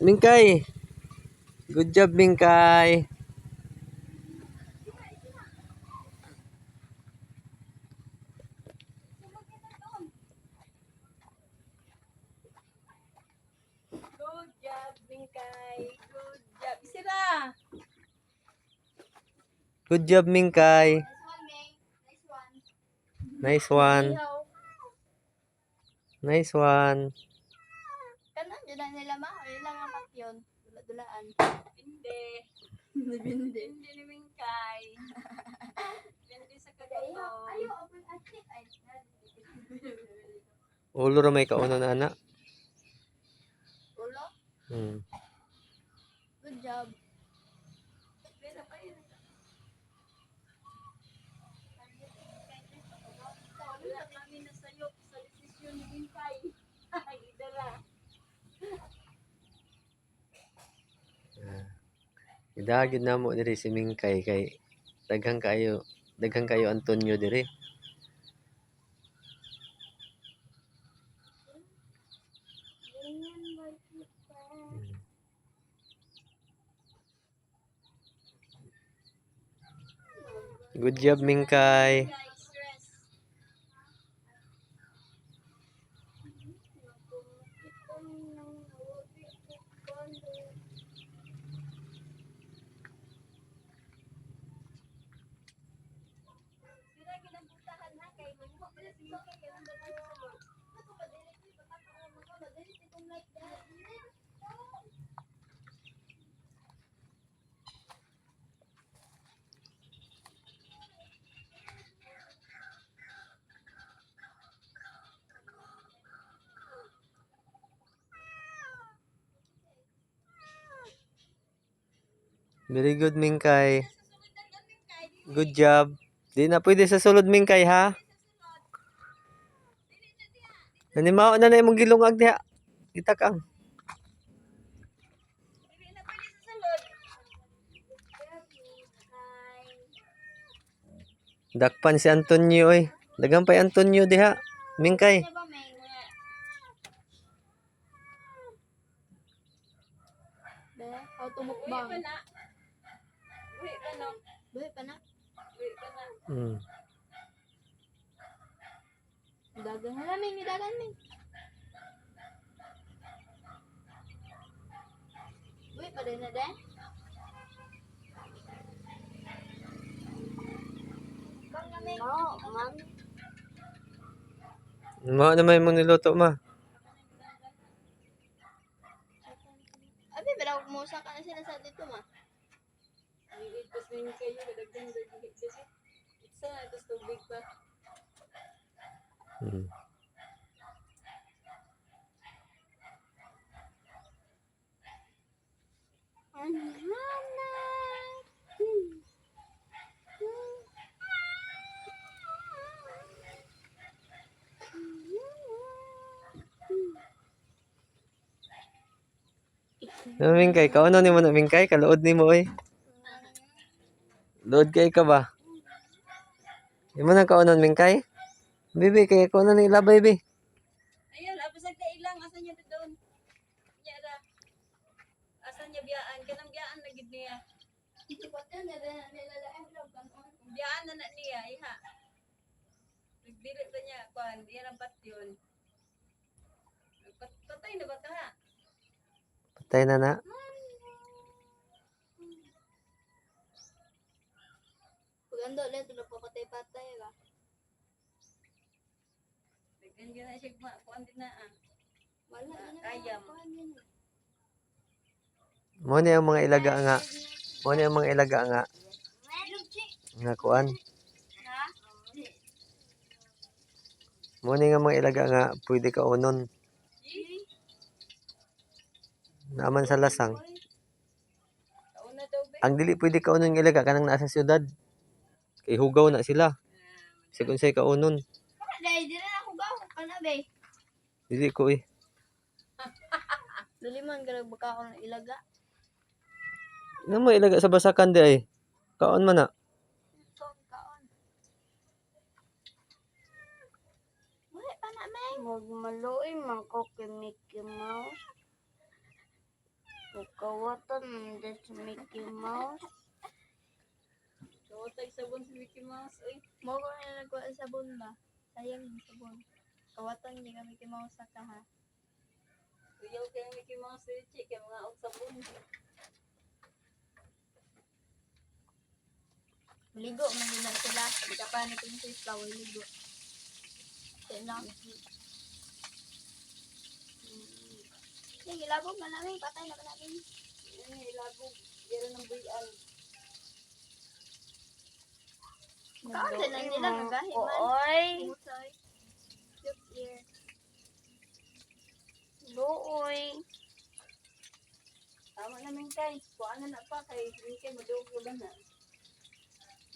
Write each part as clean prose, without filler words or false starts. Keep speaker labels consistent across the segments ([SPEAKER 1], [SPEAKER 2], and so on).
[SPEAKER 1] Mingkay. Good job, Mingkay.
[SPEAKER 2] Good job, Mingkay. Good job. Isira.
[SPEAKER 1] Good job, Mingkay.
[SPEAKER 2] Nice one.
[SPEAKER 1] Nice one. Nice one.
[SPEAKER 2] Kanan, yun lang nila ma. Ayun lang ang patyon. Dula-dulaan. Hindi. Hindi. Hindi ni Mingkay. Hindi sa kagato. Ayaw, open atlet. Ay,
[SPEAKER 1] Ulo ra may kauno na anak.
[SPEAKER 2] ulo.
[SPEAKER 1] Hmm.
[SPEAKER 2] Good job. Pero pa yun. Wala kami na sa'yo sa desisyon ni Mingkay. Ay, dala.
[SPEAKER 1] Idagid na mo diri si Mingkay kay daghang kayo Antonio diri. Good job, Mingkay. Very good, Mingkay. Good job. Di na pwede sa sulod, Mingkay, ha? Nanimao na na imong gilungag diha. Itakang. Dakpan si Antonio oy. Daghang pay Antonio diha. Mingkay.
[SPEAKER 2] How to mukbang. Uwi pa na. Uwi pa na. Uwi pa na. Dagan na namin, dagan namin. Uwi pa din na din. Oo, ma'am.
[SPEAKER 1] Mao na may mong niluto ma.
[SPEAKER 2] Abi, pero kumusa ka na sila sa dito, ma. Ang ipas na yung kayo, kadagdag na kasi. Isa na, ito tubig pa.
[SPEAKER 1] Mingkay, kauno nimo na Mingkay, kaluod nimo oy. Load kay ka ba? Imo na kaunon Mingkay? Bibi kay kauno ni labay bi.
[SPEAKER 2] Ayun, apasag ka ilang, asan niya doon? Nyara. Asan niya biyaan? Kanang biyaan na gid niya. Biyaan na na niya, iha. Nagdili pa niya, kuan, yan ang patyon. Patay na ba ka ha?
[SPEAKER 1] Patay na na.
[SPEAKER 2] Pag ando, leto na po patay-patay ba? Bigyan ka na siya, kuan din na ah. Wala, kayam.
[SPEAKER 1] Mo ni ang mga ilaga nga. Mo ni ang mga ilaga nga. Nga kuan. Mo ni nga mga ilaga nga pwede ka unon. Naman sa lasang. Ang dili pwede ka unon nga ilaga kanang naa sa syudad. Kay hugaw na sila. Sig unsay ka unon.
[SPEAKER 2] Dai, dili na ako gaw, kana be.
[SPEAKER 1] Dili ko eh.
[SPEAKER 2] Dili man gara baka ako ng ilaga.
[SPEAKER 1] Nang mo ilaga sa basakan di ay. Kaon man na.
[SPEAKER 2] Kaon. Wala pa na may. Magmaluoy man ko kay Mickey Mouse.
[SPEAKER 3] Kawatan that's Mickey Mouse. Kawatan sabon si Mickey Mouse. Uy.
[SPEAKER 2] Mo ko na nagkuha sa sabon ba? Sayang yung sabon. Kawatan di kami Mickey Mouse sa kaha.
[SPEAKER 3] Uyaw kay Mickey Mouse Richie kay mga og sabon.
[SPEAKER 2] Ligo man din na sila. Di ka pa natin sa flower ligo. Kaya na. Sige, ilabog na namin. Patay na ba namin?
[SPEAKER 3] Yan ilabog. Yan ang buyan.
[SPEAKER 2] Kasi lang nila nagahiman.
[SPEAKER 3] Oy.
[SPEAKER 2] Musay. Cute ear.
[SPEAKER 3] Looy. Tama namin kay. Kuha na pa kay. Hindi kay madugo ba na.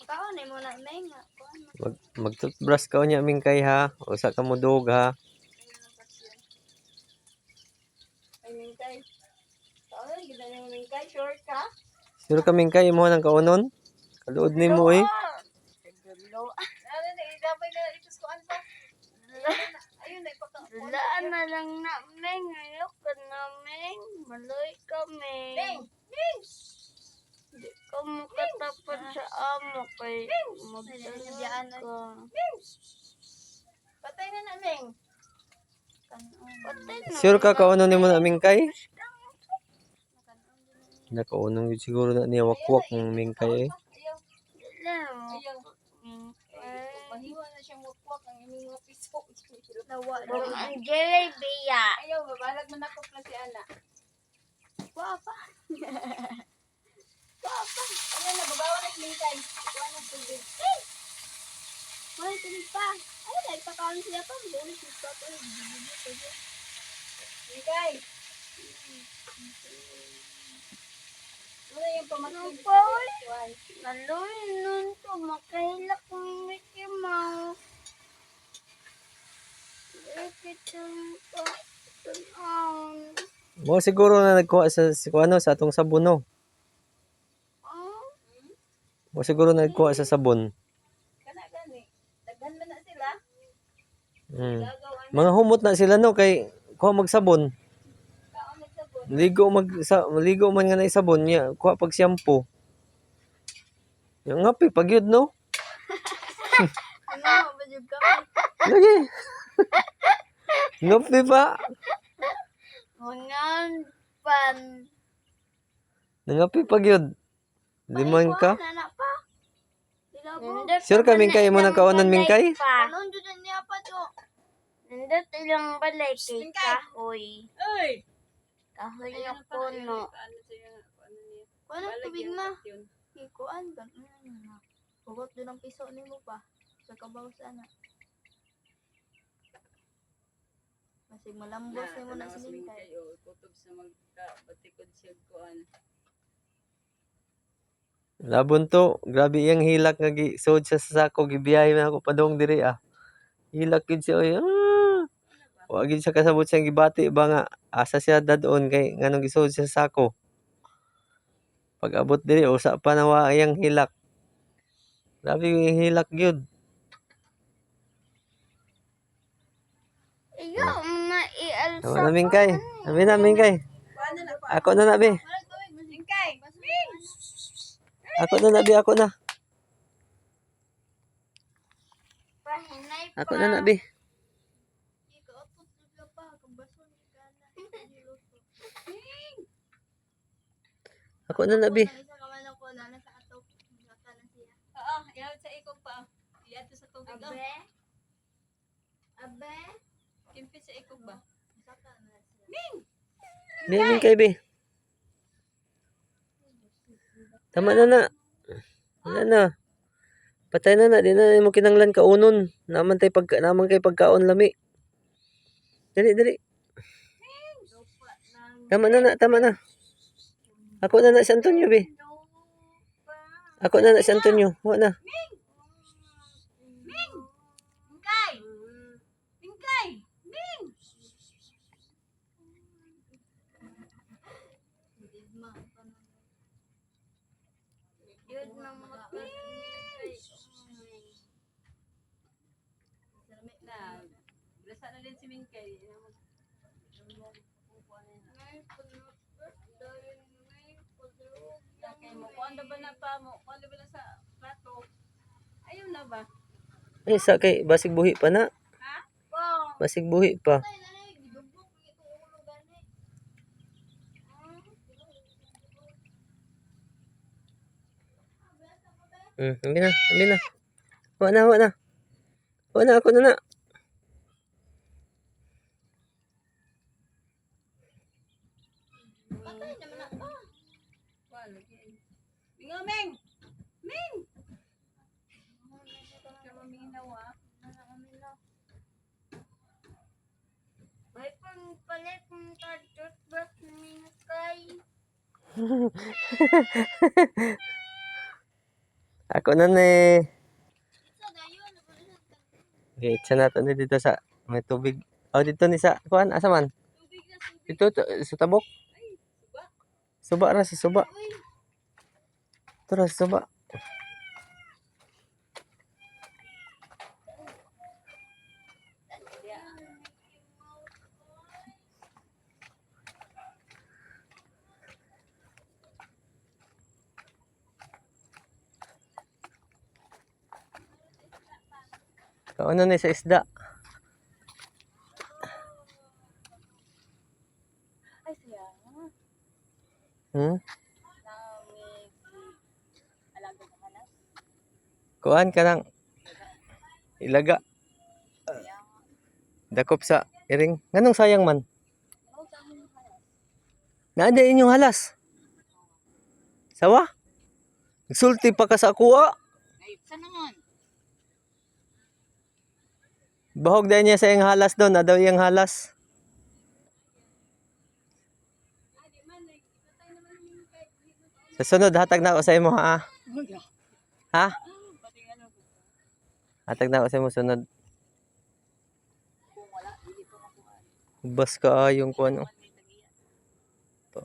[SPEAKER 2] Makaon ay muna may nga. Kuan mo.
[SPEAKER 1] Mag-toothbrush ka niya Mingkay ha. Usa ka mo dog ha.
[SPEAKER 3] Ay Mingkay. Saan gid na Mingkay short ka?
[SPEAKER 1] Sure ka Mingkay mo nang kaunon? Kaluod nimo eh.
[SPEAKER 3] Dulo. Ano na idapay na itus ko ansa. Ayun na ipaka.
[SPEAKER 2] Dulaan na lang namin. Ayok ka namin. Maloy kami.
[SPEAKER 3] Ming. Ming.
[SPEAKER 2] Di ka makatapat sa amo kay magdala ka.
[SPEAKER 3] Patay na na Ming.
[SPEAKER 2] Patay na.
[SPEAKER 1] Sure ka kaunon nimo na Mingkay? Nakaunon yun siguro na niya wakwak ng Mingkay eh.
[SPEAKER 3] Ayaw. Ayaw. Mahiwa na siyang wakwak ang imong mga piso.
[SPEAKER 2] Nawa.
[SPEAKER 3] Kung
[SPEAKER 2] ang jelebiya.
[SPEAKER 3] Ayaw, mabalag man ako na si Ana.
[SPEAKER 2] Papa.
[SPEAKER 3] Papa. Ayan na, babawa na si Mingkay. Kuha na tubig.
[SPEAKER 2] Wala tuloy pa. Ay, nagpakaon siya pa. Bulis si Papa.
[SPEAKER 3] Mingkay. Ano yung pamakin?
[SPEAKER 2] Naloy nun to. Makahilak ng Mickey Mouse.
[SPEAKER 1] Mo siguro na nagkuha sa ano sa atong sabon no. Mo siguro na nagkuha sa sabon.
[SPEAKER 3] Kana gani. Daghan man na sila.
[SPEAKER 1] Mga humot na sila no kay kuha magsabon.
[SPEAKER 3] Kaon nagsabot.
[SPEAKER 1] Maligo man nga na isabon niya, kuha pag shampoo. Yung ngapi pag yun no.
[SPEAKER 2] Ano, mabadyog kami.
[SPEAKER 1] Lagi. Ngapi pa.
[SPEAKER 2] Ngunyan pan.
[SPEAKER 1] Nangapi pag yun. Liman ka.
[SPEAKER 2] Nana pa. Ilabo.
[SPEAKER 1] Sure ka Mingkay mo nang kaunon Mingkay?
[SPEAKER 2] Anong dyan niya pa to?
[SPEAKER 3] Nandot ilang balay kay kahoy.
[SPEAKER 2] Ay!
[SPEAKER 3] Kahoy na puno.
[SPEAKER 2] Kuan ang tubig ma. Ikuan ka. Hugot doon ang piso ni mo pa. Sa kabaw sana. Masig malambos ni mo na si Mingkay.
[SPEAKER 3] Kutob sa magkabatikod siya kuan.
[SPEAKER 1] Labon to, grabe yang hilak nga gisod sa sako gibiyahe man ako padong diri ah. Hilak gid siya oy. Wa gid siya kasabot siyang gibati ba nga asa siya dadon kay nganong gisod siya sa sako. Pag abot diri usa pa na wa yang hilak. Grabe yung hilak gyud.
[SPEAKER 3] Iyo na ialsa.
[SPEAKER 1] Tama na Mingkay. Amin na Mingkay. Ako na nabi.
[SPEAKER 2] Wala tubig mo Mingkay.
[SPEAKER 1] Ako na nabi, ako na.
[SPEAKER 3] Pahinay pa.
[SPEAKER 1] Ako na nabi.
[SPEAKER 2] Ikaupot ka pa. Kung baso ni ka na.
[SPEAKER 1] Ako na nabi.
[SPEAKER 2] Isa ka man ako na nasa atop. Nasa na siya.
[SPEAKER 3] Oo, iyaw sa ikog pa. Iyaw sa tubig.
[SPEAKER 2] Abe. Abe.
[SPEAKER 3] Kimpit sa ikog ba?
[SPEAKER 2] Saka na siya.
[SPEAKER 1] Mingkay be. Tama na na. Wala na. Patay na na. Di na mo kinanglan kaunon. Naman kay pagkaon lami. Dali, dali. Tama na na, tama na. Ako na na si Antonio, be. Ako na na si Antonio. Huwag na.
[SPEAKER 3] Mingkay! Mingkay! Ming! Yun na mga na. Blasa na din si Mingkay. Ay mo, kuan na ba na pa mo? Kuan na ba na sa plato? Ayaw na ba?
[SPEAKER 1] Ay, sa kay basig buhi pa na.
[SPEAKER 3] Ha? Wow.
[SPEAKER 1] Basig buhi pa.
[SPEAKER 2] Ay, nanay, gidugok ito ulo gani.
[SPEAKER 1] Hindi na, hindi na. Wa na, wa na. Wa na, ako na na.
[SPEAKER 2] Patay naman na to.
[SPEAKER 3] Kuan lagi. Bingo Meng. Meng. Kamo minaw ah.
[SPEAKER 2] May palit ng toothbrush ni Kay.
[SPEAKER 1] Ako na ni.
[SPEAKER 2] Isa dayon.
[SPEAKER 1] Okay, itsa nato ni dito sa may tubig. Oh, dito ni sa kuan asa man?
[SPEAKER 3] Tubig na tubig.
[SPEAKER 1] Dito sa tabok.
[SPEAKER 3] Ay, suba.
[SPEAKER 1] Suba ra sa suba.
[SPEAKER 2] Uy,
[SPEAKER 1] Ito ra sa suba. Ano ni sa isda?
[SPEAKER 3] Ay, siya.
[SPEAKER 1] Hmm?
[SPEAKER 3] Namig. Alaga ka na.
[SPEAKER 1] Kuan ka nang ilaga. Dakop sa iring. Nganong sayang man?
[SPEAKER 3] Ano sa amin ka na?
[SPEAKER 1] Naanda inyong halas. Sawa? Nagsulti pa ka sa kuha.
[SPEAKER 3] Ay, saan naman?
[SPEAKER 1] Bahog dahil niya sa iyang halas doon. Na daw iyang halas. Sa sunod, hatag na ako sa imo ha. Ha?
[SPEAKER 3] Pati ano,
[SPEAKER 1] Hatag na ako sa imo sunod.
[SPEAKER 3] kung wala, hindi ko makuha.
[SPEAKER 1] Bas ka yung kuan. Oh.
[SPEAKER 3] May tagiya.
[SPEAKER 1] Ito.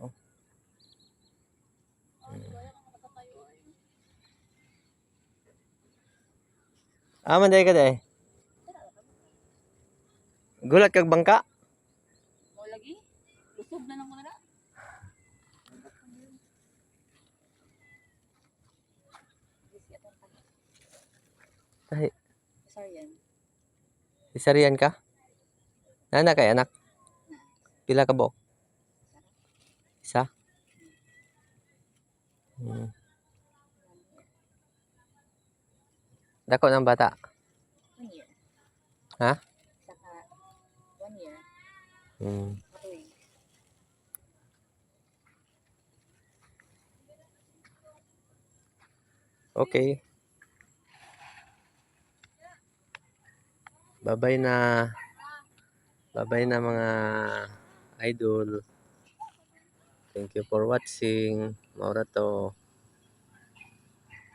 [SPEAKER 1] Aman dahil ka dahil. Gulat kag bangka.
[SPEAKER 3] Mo lagi? Lusog na lang ko na na.
[SPEAKER 1] Ay,
[SPEAKER 3] Sorry yan.
[SPEAKER 1] isarian ka? Nana kay anak? Pila ka buok? Isa? Dako ng bata.
[SPEAKER 3] 1 year.
[SPEAKER 1] Ha?
[SPEAKER 3] Saka 1 year.
[SPEAKER 1] Hmm.
[SPEAKER 3] Okay.
[SPEAKER 1] Okay. Bye-bye na. Bye-bye na mga idol. Thank you for watching. Maura to.